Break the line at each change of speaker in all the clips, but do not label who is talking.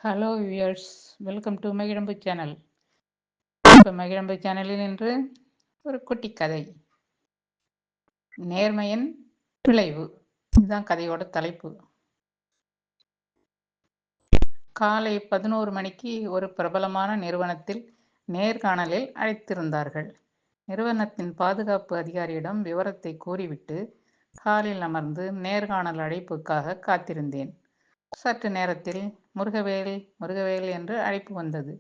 Hello viewers, welcome to Magizhambu channel. இப்போ மகிழம்பு சேனலில் இன்று ஒரு குட்டி கதை, நேர்மையின் விளைவு. இதுதான் கதையோட தலைப்பு. காலை 11 மணிக்கு ஒரு பிரபலமான நிறுவனத்தில் நேர்காணலில் அழைத்திருந்தார்கள். நிறுவனத்தின் பாதுகாப்பு அதிகாரியிடம் விவரத்தை கூறிவிட்டு காலில் அமர்ந்து நேர்காணல் அழைப்புக்காக காத்திருந்தேன். சற்று நேரத்தில் முருகவேல் முருகவேல் என்று அழைப்பு வந்தது.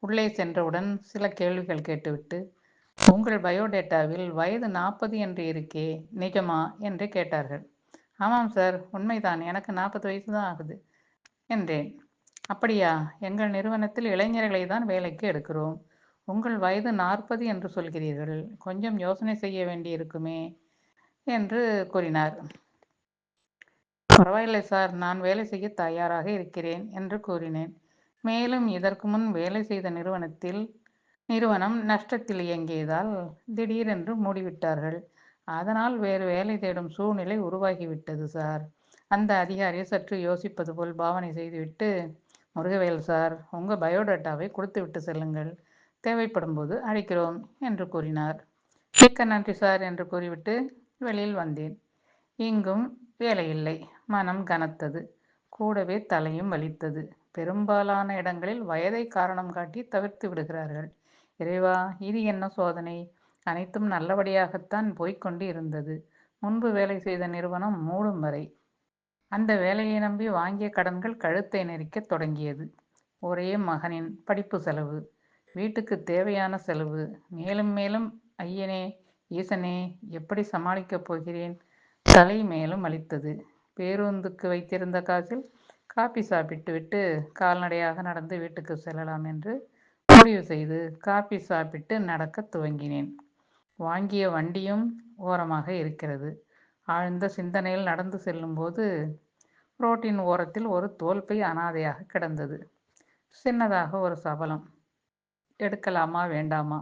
உள்ளே சென்றவுடன் சில கேள்விகள் கேட்டுவிட்டு, உங்கள் பயோடேட்டாவில் வயது 40 என்று இருக்கே, நிஜமா என்று கேட்டார்கள். ஆமாம் சார், உண்மைதான், எனக்கு 40 வயசு தான் ஆகுது என்றேன். அப்படியா? எங்கள் நிறுவனத்தில் இளைஞர்களை தான் வேலைக்கு எடுக்கிறோம். உங்கள் வயது 40 என்று சொல்கிறீர்கள், கொஞ்சம் யோசனை செய்ய வேண்டியிருக்குமே என்று கூறினார். பரவாயில்லை சார், நான் வேலை செய்ய தயாராக இருக்கிறேன் என்று கூறினேன். மேலும் இதற்கு முன் வேலை செய்த நிறுவனம் நஷ்டத்தில் இயங்கியதால் திடீரென்று மூடிவிட்டார்கள். அதனால் வேறு வேலை தேடும் சூழ்நிலை உருவாகிவிட்டது சார். அந்த அதிகாரி சற்று யோசிப்பது போல் பாவனை செய்துவிட்டு, முருகவேல் சார், உங்கள் பயோடேட்டாவை கொடுத்துவிட்டு செல்லுங்கள், தேவைப்படும் போது அழைக்கிறோம் என்று கூறினார். மிக்க நன்றி சார் என்று கூறிவிட்டு வெளியில் வந்தேன். இங்கும் வேலையில்லை. மனம் கனத்தது. கூடவே தலையும் வலித்தது. பெரும்பாலான இடங்களில் வயதை காரணம் காட்டி தவிர்த்து விடுகிறார்கள். இறைவா, இது என்ன சோதனை? அனைத்தும் நல்லபடியாகத்தான் போய்க்கொண்டு இருந்தது. முன்பு வேலை செய்த நிறுவனம் மூடும் வரை. அந்த வேலையை நம்பி வாங்கிய கடன்கள் கழுத்தை நெரிக்க தொடங்கியது. ஒரே மகனின் படிப்பு செலவு, வீட்டுக்கு தேவையான செலவு, மேலும் மேலும் ஐயனே ஈசனே, எப்படி சமாளிக்கப் போகிறேன்? தலை மேலும் வலித்தது. பேருந்துக்கு வைத்திருந்த காசில் காபி சாப்பிட்டு விட்டு கால்நடையாக நடந்து வீட்டுக்கு செல்லலாம் என்று முடிவு செய்து காபி சாப்பிட்டு நடக்க துவங்கினேன். வாங்கிய வண்டியும் ஓரமாக இருக்கிறது. ஆழ்ந்த சிந்தனையில் நடந்து செல்லும்போது ரோட்டின் ஓரத்தில் ஒரு தோல்பை அனாதையாக கிடந்தது. சின்னதாக ஒரு சபலம். எடுக்கலாமா வேண்டாமா,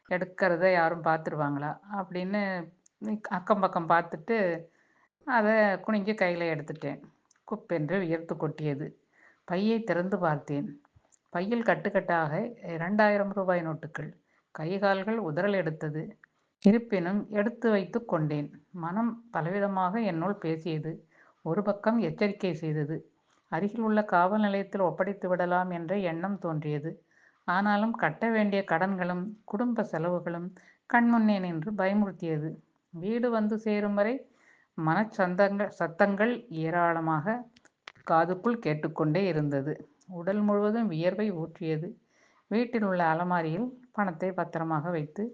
எடுக்கிறத யாரும் பார்த்துருவாங்களா அப்படின்னு அக்கம் பக்கம் பார்த்துட்டு அதை குனிஞ்சு கையில் எடுத்துட்டேன். குப்பென்று வியர்த்து கொட்டியது. பையை திறந்து பார்த்தேன். பையில் கட்டுக்கட்டாக 2000 ரூபாய் நோட்டுகள். கைகால்கள் உதறல் எடுத்தது. இருப்பினும் எடுத்து வைத்து கொண்டேன். மனம் பலவிதமாக என்னுள் பேசியது. ஒரு பக்கம் எச்சரிக்கை செய்தது. அருகில் உள்ள காவல் நிலையத்தில் ஒப்படைத்து விடலாம் என்ற எண்ணம் தோன்றியது. ஆனாலும் கட்ட வேண்டிய கடன்களும் குடும்ப செலவுகளும் கண்முன்னே நின்று பயமுறுத்தியது. வீடு வந்து சேரும் வரை சத்தங்கள் ஏராளமாக காதுக்குள் கேட்டுக்கொண்டே இருந்தது. உடல் முழுவதும் வியர்வை ஊற்றியது. வீட்டில் உள்ள அலமாரியில் பணத்தை பத்திரமாக வைத்து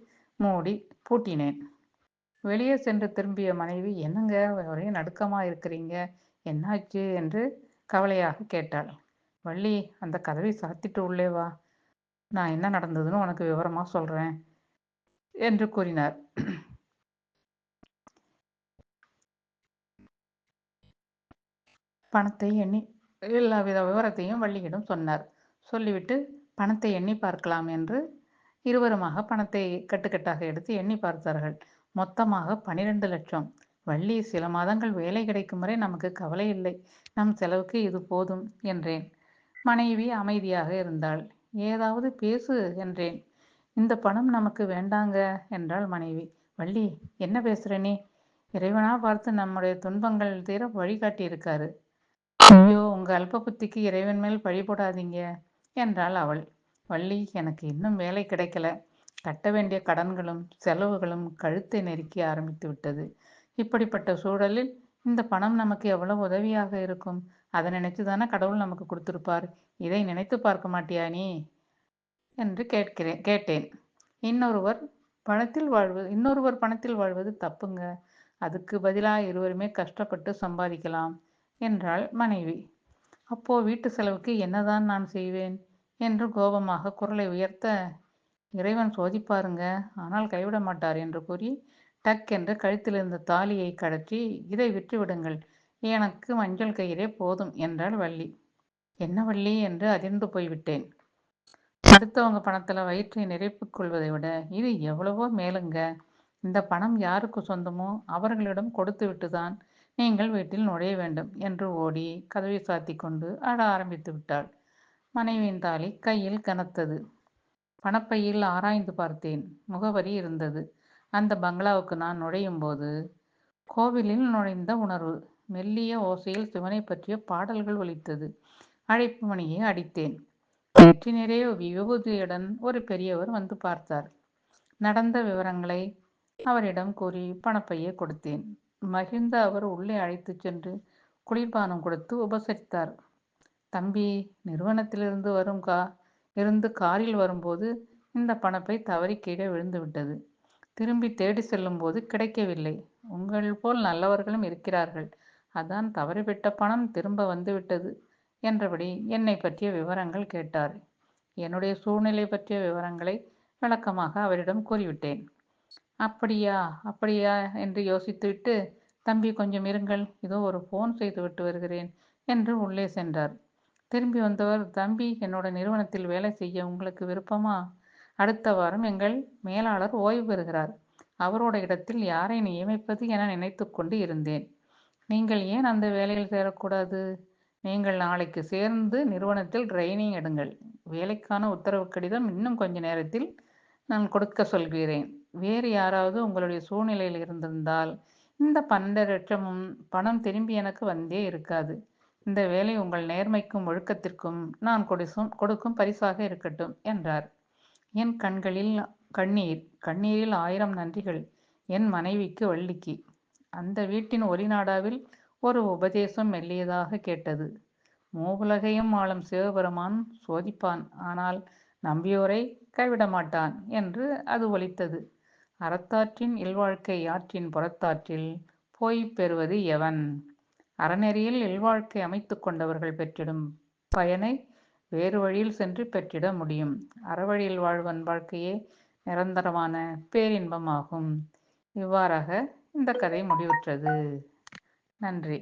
மூடி பூட்டினேன். வெளியே சென்று திரும்பிய மனைவி, என்னங்க ஒரே நடுக்கமாக இருக்கிறீங்க, என்னாச்சு என்று கவலையாக கேட்டாள். வள்ளி, அந்த கதவை சாத்திட்டு உள்ளே வா, நான் என்ன நடந்ததுன்னு உனக்கு விவரமா சொல்றேன் என்று கூறினார். பணத்தை எண்ணி எல்லா வித விவரத்தையும் வள்ளியிடம் சொன்னார். சொல்லிவிட்டு பணத்தை எண்ணி பார்க்கலாம் என்று இருவருமாக பணத்தை கட்டுக்கட்டாக எடுத்து எண்ணி பார்த்தார்கள். மொத்தமாக 12 லட்சம். வள்ளி, சில மாதங்கள் வேலை கிடைக்கும் வரை நமக்கு கவலை இல்லை, நம் செலவுக்கு இது போதும் என்றேன். மனைவி அமைதியாக இருந்தாள். ஏதாவது பேசு என்றேன். இந்த பணம் நமக்கு வேண்டாங்க என்றாள் மனைவி. வள்ளி, என்ன பேசுற நீ? இறைவனா பார்த்து நம்முடைய துன்பங்கள் தீர வழிகாட்டி இருக்காரு. ஐயோ, உங்க அல்ப புத்திக்கு இறைவன் மேல் பழி போடாதீங்க என்றாள் அவள். வள்ளி, எனக்கு இன்னும் வேலை கிடைக்கல. கட்ட வேண்டிய கடன்களும் செலவுகளும் கழுத்தை நெருக்கி ஆரம்பித்து விட்டது. இப்படிப்பட்ட சூழலில் இந்த பணம் நமக்கு எவ்வளவு உதவியாக இருக்கும். அதை நினைச்சுதானே கடவுள் நமக்கு கொடுத்திருப்பார். இதை நினைத்து பார்க்க மாட்டியா நீ என்று கேட்டேன். இன்னொருவர் பணத்தில் வாழ்வது தப்புங்க. அதுக்கு பதிலாக இருவருமே கஷ்டப்பட்டு சம்பாதிக்கலாம் என்றாள் மனைவி. அப்போ வீட்டு செலவுக்கு என்னதான் நான் செய்வேன் என்று கோபமாக குரலை உயர்த்த, இறைவன் சோதிப்பாருங்க, ஆனால் கைவிட மாட்டார் என்று கூறி டக் என்று கழுத்தில் இருந்த தாலியை கழற்றி, இதை விற்று விடுங்கள், எனக்கு மஞ்சள் கயிறே போதும் என்றாள் வள்ளி. என்ன வள்ளி என்று அதிர்ந்து போய்விட்டேன். அடுத்தவங்க பணத்துல வயிற்றை நிரப்பிக் கொள்வதை விட இது எவ்வளவோ மேலுங்க. இந்த பணம் யாருக்கு சொந்தமோ அவர்களிடம் கொடுத்து விட்டுதான் நீங்கள் வீட்டில் நுழைய வேண்டும் என்று ஓடி கதவை சாத்தி கொண்டு அழ ஆரம்பித்து விட்டாள். மனைவியின் தாலி கையில் கனத்தது. பணப்பையில் ஆராய்ந்து பார்த்தேன். முகவரி இருந்தது. அந்த பங்களாவுக்கு நான் நுழையும்போது கோவிலில் நுழைந்த உணர்வு. மெல்லிய ஓசையில் சிவனை பற்றிய பாடல்கள் ஒலித்தது. அழைப்பு மணியை அடித்தேன். நெற்றி நிறைய விபூதியுடன் ஒரு பெரியவர் வந்து பார்த்தார். நடந்த விவரங்களை அவரிடம் கூறி பணப்பையை கொடுத்தேன். மகிழ்ந்த அவர் உள்ளே அழைத்துச் சென்று குளிர்பானம் கொடுத்து உபசரித்தார். தம்பி, நிறுவனத்திலிருந்து இருந்து காரில் வரும்போது இந்த பணப்பை தவறி கீழே விழுந்து விட்டது. திரும்பி தேடி செல்லும்போது கிடைக்கவில்லை. உங்கள் போல் நல்லவர்களும் இருக்கிறார்கள். அதான் தவறிவிட்ட பணம் திரும்ப வந்துவிட்டது என்றபடி என்னை பற்றிய விவரங்கள் கேட்டார். என்னுடைய சூழ்நிலை பற்றிய விவரங்களை விளக்கமாக அவரிடம் கூறிவிட்டேன். அப்படியா அப்படியா என்று யோசித்துவிட்டு, தம்பி கொஞ்சம் இருங்கள், இதோ ஒரு ஃபோன் செய்துவிட்டு வருகிறேன் என்று உள்ளே சென்றார். திரும்பி வந்தவர், தம்பி, என்னோட நிறுவனத்தில் வேலை செய்ய உங்களுக்கு விருப்பமா? அடுத்த வாரம் எங்கள் மேலாளர் ஓய்வு பெறுகிறார். அவரோட இடத்தில் யாரை நியமிப்பது என நினைத்து கொண்டு இருந்தேன். நீங்கள் ஏன் அந்த வேலையில் சேரக்கூடாது? நீங்கள் நாளைக்கு சேர்ந்து நிறுவனத்தில் ட்ரைனிங் எடுங்கள். வேலைக்கான உத்தரவு கடிதம் இன்னும் கொஞ்ச நேரத்தில் நான் கொடுக்க சொல்கிறேன். வேறு யாராவது உங்களுடைய சூழ்நிலையில் இருந்திருந்தால் இந்த 12,00,000 பணம் திரும்பி எனக்கு வந்தே இருக்காது. இந்த வேலை உங்கள் நேர்மைக்கும் ஒழுக்கத்திற்கும் நான் கொடுக்கும் பரிசாக இருக்கட்டும் என்றார். என் கண்களில் கண்ணீர். கண்ணீரில் 1000 நன்றிகள். என் மனைவிக்கு வள்ளிக்கு. அந்த வீட்டின் ஒலிநாடாவில் ஒரு உபதேசம் மெல்லியதாக கேட்டது. மூவுலகையும் ஆளும் சிவபெருமான் சோதிப்பான், ஆனால் நம்பியோரை கைவிட மாட்டான் என்று அது ஒலித்தது. அறத்தாற்றின் இல்வாழ்க்கை ஆற்றின் புறத்தாற்றில் போய் பெறுவது எவன்? அறநெறியில் இல்வாழ்க்கை அமைத்து கொண்டவர்கள் பெற்றிடும் பயனை வேறு வழியில் சென்று பெற்றிட முடியும். அறவழியில் வாழ்வன் வாழ்க்கையே நிரந்தரமான பேரின்பமாகும். இவ்வாறாக இந்த கதை முடிவுற்றது. நன்றி.